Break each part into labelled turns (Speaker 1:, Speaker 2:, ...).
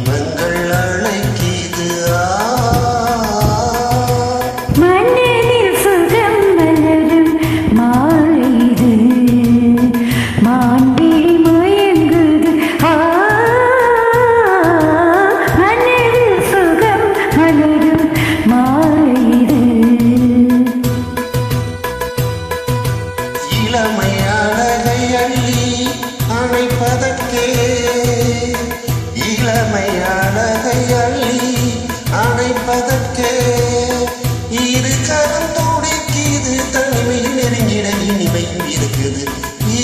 Speaker 1: ஜீவங்கள் அழைக்கிது
Speaker 2: மனதில் சுகம் மலரும் மாலைது மான்பிழி மயங்குது மனதில் சுகம் மலரும் மாலைது
Speaker 1: இளமையானதை அள்ளி அணைப்பதற்கே இளமையானதை அள்ளி அணைப்பதற்கே இரு கரம் துடிக்குது தனிமையில் நெருங்கிட இனிமையும் இருக்குது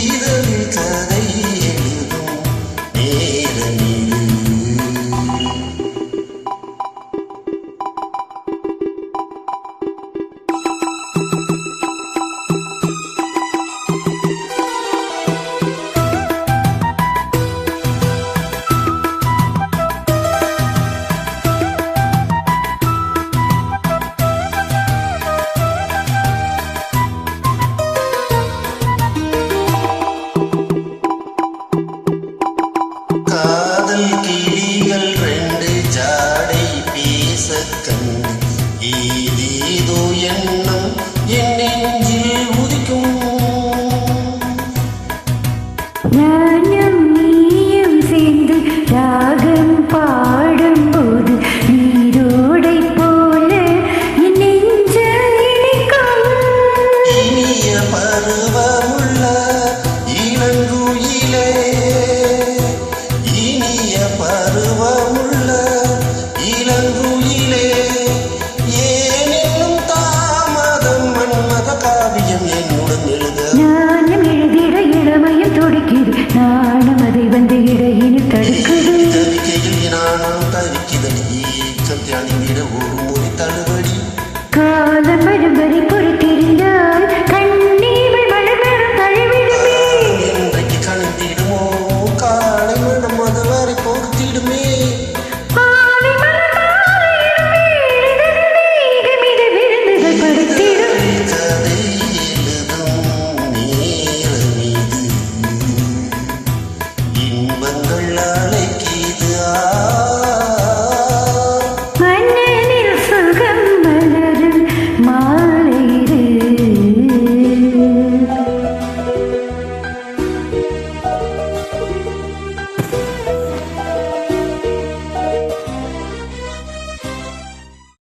Speaker 1: இதழில் கதை எழுதும் நேரம் இது காதல் கிளிகள் ரெண்டு ஜாடை பேச கண்டு ஏதேதோ எண்ணம் என் நெஞ்சில் உதிக்கும்
Speaker 2: நானும் நீயும் சேர்ந்து ராகம் பாடும்போது நீரோடை போல என் நெஞ்சம் இனிக்கும்
Speaker 1: இனிய பருவமுள்ள இளங்குயிலே இனிய பருவமுள்ள இளங்குயிலே ஏனென்னும் தாமதம் மன்மத காவியம் என்னுடன் எழுத
Speaker 2: நானும் எழுதிட இளமையும் துடிக்குது நானும் அதை வந்து இடையினில் தடுக்குது
Speaker 1: தவிக்கையில் நானும் தவிக்குதடி ஏக்கம் தியானிவிட ஒரு முறை தழுவடி
Speaker 2: காலம் வரும்படி பொறுத்திருந்தால் கண்ணீர்கள் மலர்களும் தழுவிடுமே
Speaker 1: இன்றைக்கு கணிந்திடுமோ காலை மனம் அதுவரை பொறுத்திடுமே